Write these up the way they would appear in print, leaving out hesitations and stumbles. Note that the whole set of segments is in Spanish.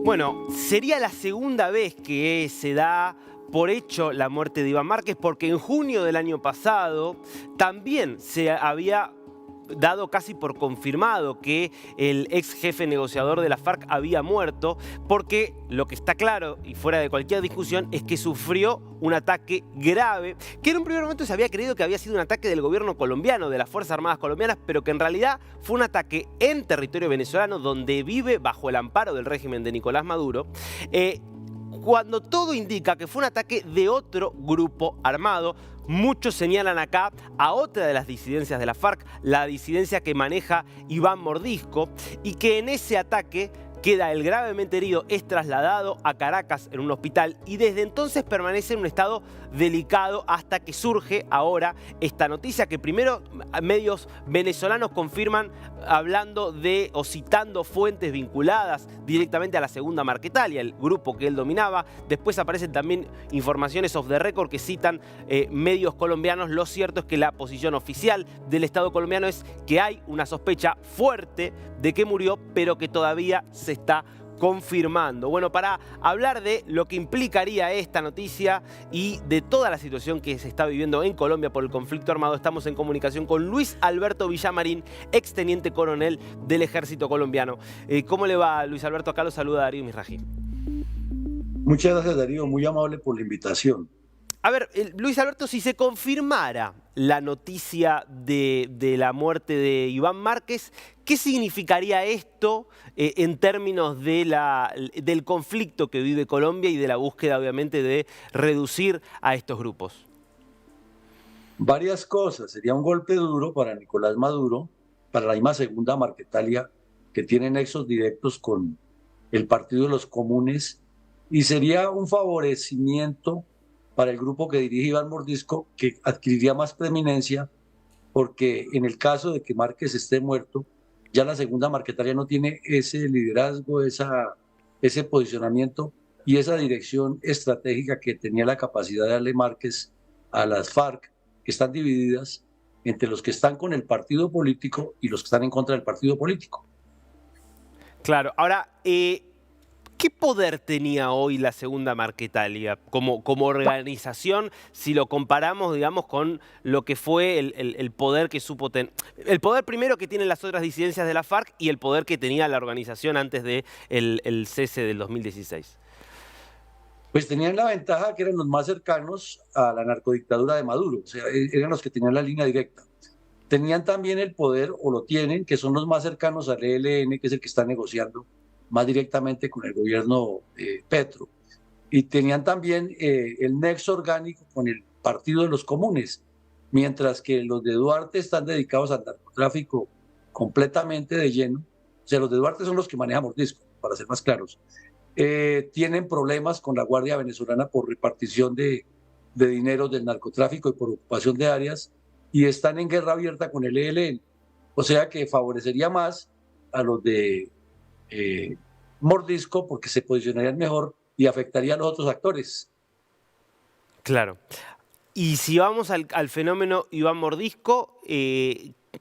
Bueno, sería la segunda vez que se da por hecho la muerte de Iván Márquez, porque en junio del año pasado también se había dado casi por confirmado que el ex jefe negociador de la FARC había muerto, porque lo que está claro y fuera de cualquier discusión es que sufrió un ataque grave, que en un primer momento se había creído que había sido un ataque del gobierno colombiano, de las Fuerzas Armadas colombianas, pero que en realidad fue un ataque en territorio venezolano donde vive bajo el amparo del régimen de Nicolás Maduro, cuando todo indica que fue un ataque de otro grupo armado. Muchos señalan acá a otra de las disidencias de la FARC, la disidencia que maneja Iván Mordisco, y que en ese ataque queda el gravemente herido, es trasladado a Caracas en un hospital y desde entonces permanece en un estado delicado hasta que surge ahora esta noticia que primero medios venezolanos confirman hablando de o citando fuentes vinculadas directamente a la Segunda Marquetalia, el grupo que él dominaba. Después aparecen también informaciones off the record que citan medios colombianos. Lo cierto es que la posición oficial del Estado colombiano es que hay una sospecha fuerte de que murió, pero que todavía se está confirmando. Bueno, para hablar de lo que implicaría esta noticia y de toda la situación que se está viviendo en Colombia por el conflicto armado, estamos en comunicación con Luis Alberto Villamarín, exteniente coronel del Ejército colombiano. ¿Cómo le va, Luis Alberto? Acá lo saluda Darío Misraji. Muchas gracias, Darío, muy amable por la invitación. A ver, Luis Alberto, si se confirmara la noticia de la muerte de Iván Márquez, ¿qué significaría esto en términos del conflicto que vive Colombia y de la búsqueda, obviamente, de reducir a estos grupos? Varias cosas. Sería un golpe duro para Nicolás Maduro, para la misma Segunda Marquetalia, que tiene nexos directos con el Partido de los Comunes, y sería un favorecimiento para el grupo que dirige Iván Mordisco, que adquiriría más preeminencia, porque en el caso de que Márquez esté muerto, ya la Segunda Marquetalia no tiene ese liderazgo, ese posicionamiento y esa dirección estratégica que tenía la capacidad de darle Márquez a las FARC, que están divididas entre los que están con el partido político y los que están en contra del partido político. Claro, ahora, ¿qué poder tenía hoy la Segunda Marquetalia como organización si lo comparamos, digamos, con lo que fue el poder que supo tener? El poder primero que tienen las otras disidencias de la FARC y el poder que tenía la organización antes del cese del 2016. Pues tenían la ventaja que eran los más cercanos a la narcodictadura de Maduro, o sea, eran los que tenían la línea directa. Tenían también el poder, o lo tienen, que son los más cercanos al ELN, que es el que está negociando más directamente con el gobierno Petro. Y tenían también el nexo orgánico con el Partido de los Comunes, mientras que los de Duarte están dedicados al narcotráfico completamente de lleno. O sea, los de Duarte son los que manejan Mordisco, para ser más claros. Tienen problemas con la Guardia Venezolana por repartición de dinero del narcotráfico y por ocupación de áreas, y están en guerra abierta con el ELN. O sea que favorecería más a los de Mordisco porque se posicionarían mejor y afectaría a los otros actores. Claro. Y si vamos al fenómeno Iván Mordisco,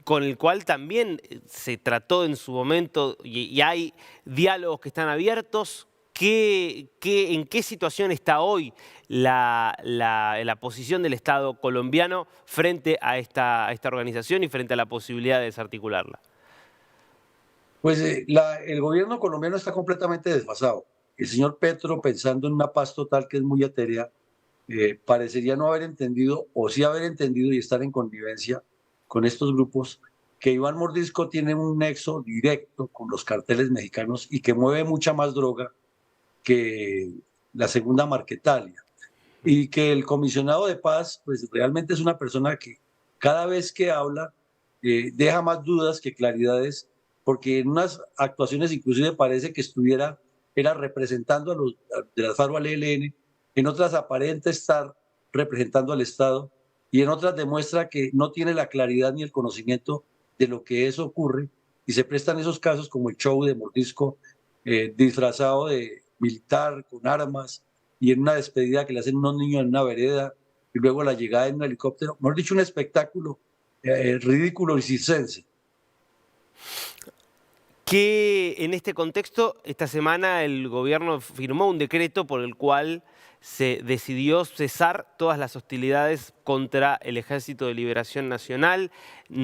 con el cual también se trató en su momento y hay diálogos que están abiertos, ¿en qué situación está hoy la posición del Estado colombiano frente a esta organización y frente a la posibilidad de desarticularla? Pues el gobierno colombiano está completamente desfasado. El señor Petro, pensando en una paz total que es muy etérea, parecería no haber entendido, o sí haber entendido y estar en connivencia con estos grupos, que Iván Mordisco tiene un nexo directo con los carteles mexicanos y que mueve mucha más droga que la Segunda Marquetalia. Y que el comisionado de paz, pues realmente es una persona que cada vez que habla deja más dudas que claridades, porque en unas actuaciones inclusive parece que era representando a los de las FARC al ELN, en otras aparenta estar representando al Estado y en otras demuestra que no tiene la claridad ni el conocimiento de lo que eso ocurre, y se prestan esos casos como el show de Mordisco disfrazado de militar con armas y en una despedida que le hacen unos niños en una vereda y luego la llegada en un helicóptero. Mejor dicho, un espectáculo ridículo y circense. Que en este contexto, esta semana el gobierno firmó un decreto por el cual se decidió cesar todas las hostilidades contra el Ejército de Liberación Nacional.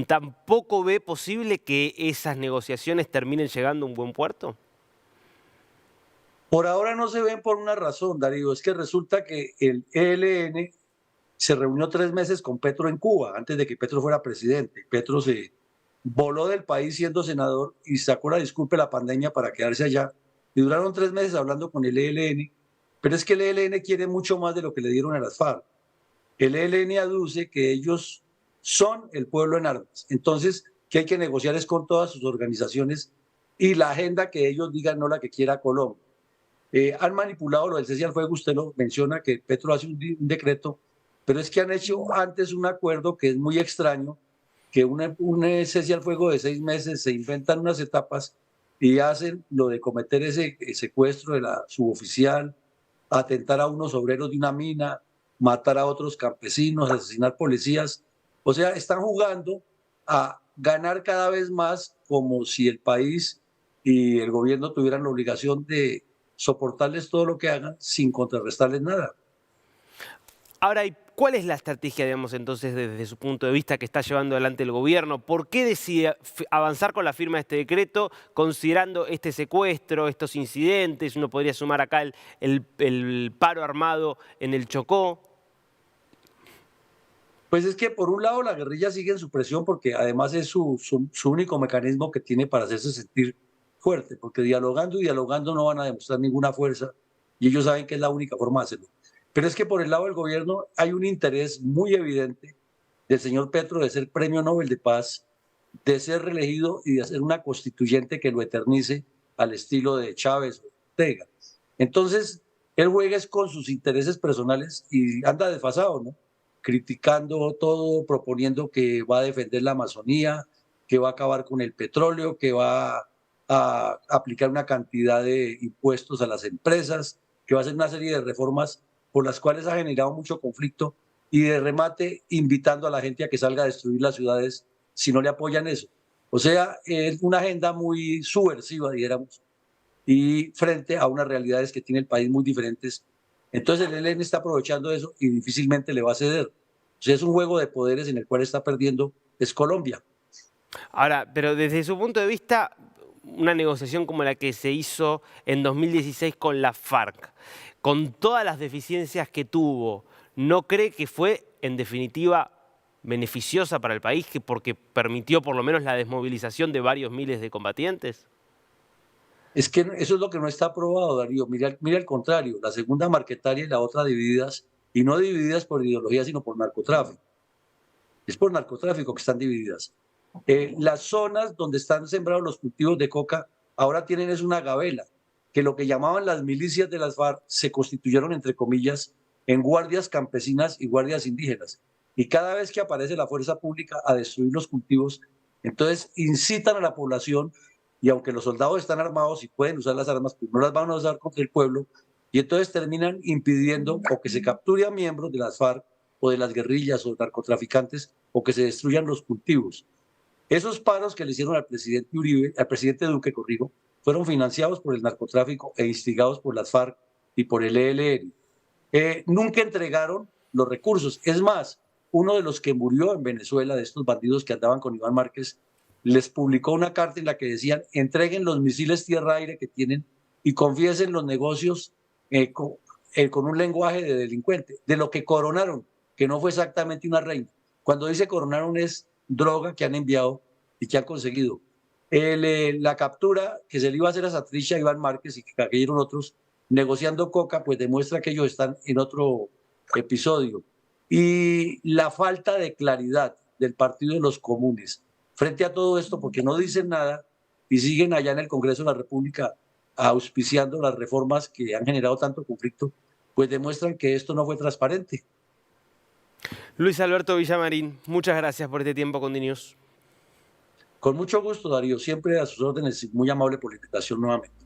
¿Tampoco ve posible que esas negociaciones terminen llegando a un buen puerto? Por ahora no se ven por una razón, Darío, es que resulta que el ELN se reunió 3 meses con Petro en Cuba, antes de que Petro fuera presidente. Petro se voló del país siendo senador y sacó la disculpa de la pandemia para quedarse allá. Y duraron 3 meses hablando con el ELN, pero es que el ELN quiere mucho más de lo que le dieron a las FARC. El ELN aduce que ellos son el pueblo en armas. Entonces, que hay que negociar es con todas sus organizaciones y la agenda que ellos digan, no la que quiera Colombia. Han manipulado lo del cese al fuego, usted lo menciona, que Petro hace un decreto, pero es que han hecho antes un acuerdo que es muy extraño, que un cese al fuego de 6 meses, se inventan unas etapas y hacen lo de cometer ese secuestro de la suboficial, atentar a unos obreros de una mina, matar a otros campesinos, asesinar policías. O sea, están jugando a ganar cada vez más como si el país y el gobierno tuvieran la obligación de soportarles todo lo que hagan sin contrarrestarles nada. Ahora, ¿y cuál es la estrategia, digamos, entonces, desde su punto de vista que está llevando adelante el gobierno? ¿Por qué decide avanzar con la firma de este decreto, considerando este secuestro, estos incidentes? Uno podría sumar acá el paro armado en el Chocó. Pues es que por un lado la guerrilla sigue en su presión porque además es su único mecanismo que tiene para hacerse sentir fuerte, porque dialogando y dialogando no van a demostrar ninguna fuerza y ellos saben que es la única forma de hacerlo. Pero es que por el lado del gobierno hay un interés muy evidente del señor Petro de ser Premio Nobel de Paz, de ser reelegido y de hacer una constituyente que lo eternice al estilo de Chávez o Ortega. Entonces, él juega es con sus intereses personales y anda desfasado, ¿no? Criticando todo, proponiendo que va a defender la Amazonía, que va a acabar con el petróleo, que va a aplicar una cantidad de impuestos a las empresas, que va a hacer una serie de reformas por las cuales ha generado mucho conflicto y de remate invitando a la gente a que salga a destruir las ciudades si no le apoyan eso. O sea, es una agenda muy subversiva, dijéramos, y frente a unas realidades que tiene el país muy diferentes. Entonces el ELN está aprovechando eso y difícilmente le va a ceder. O sea, es un juego de poderes en el cual está perdiendo es Colombia. Ahora, pero desde su punto de vista, una negociación como la que se hizo en 2016 con la FARC, con todas las deficiencias que tuvo, ¿no cree que fue, en definitiva, beneficiosa para el país, porque permitió por lo menos la desmovilización de varios miles de combatientes? Es que eso es lo que no está aprobado, Darío. Mira, mira el contrario, la segunda marquetaria y la otra divididas, y no divididas por ideología, sino por narcotráfico. Es por narcotráfico que están divididas. Las zonas donde están sembrados los cultivos de coca ahora tienen es una gabela, que lo que llamaban las milicias de las FARC se constituyeron, entre comillas, en guardias campesinas y guardias indígenas. Y cada vez que aparece la fuerza pública a destruir los cultivos, entonces incitan a la población y aunque los soldados están armados y pueden usar las armas, pues no las van a usar contra el pueblo y entonces terminan impidiendo o que se capture a miembros de las FARC o de las guerrillas o narcotraficantes o que se destruyan los cultivos. Esos paros que le hicieron al presidente Uribe, al presidente Duque, corrijo, fueron financiados por el narcotráfico e instigados por las FARC y por el ELN. Nunca entregaron los recursos. Es más, uno de los que murió en Venezuela, de estos bandidos que andaban con Iván Márquez, les publicó una carta en la que decían, entreguen los misiles tierra-aire que tienen y confiesen los negocios con un lenguaje de delincuente, de lo que coronaron, que no fue exactamente una reina. Cuando dice coronaron es droga que han enviado y que han conseguido. La captura que se le iba a hacer a Satricia, Iván Márquez y que cayeron otros negociando coca, pues demuestra que ellos están en otro episodio. Y la falta de claridad del Partido de los Comunes frente a todo esto, porque no dicen nada y siguen allá en el Congreso de la República auspiciando las reformas que han generado tanto conflicto, pues demuestran que esto no fue transparente. Luis Alberto Villamarín, muchas gracias por este tiempo con DNews. Con mucho gusto, Darío, siempre a sus órdenes y muy amable por la invitación nuevamente.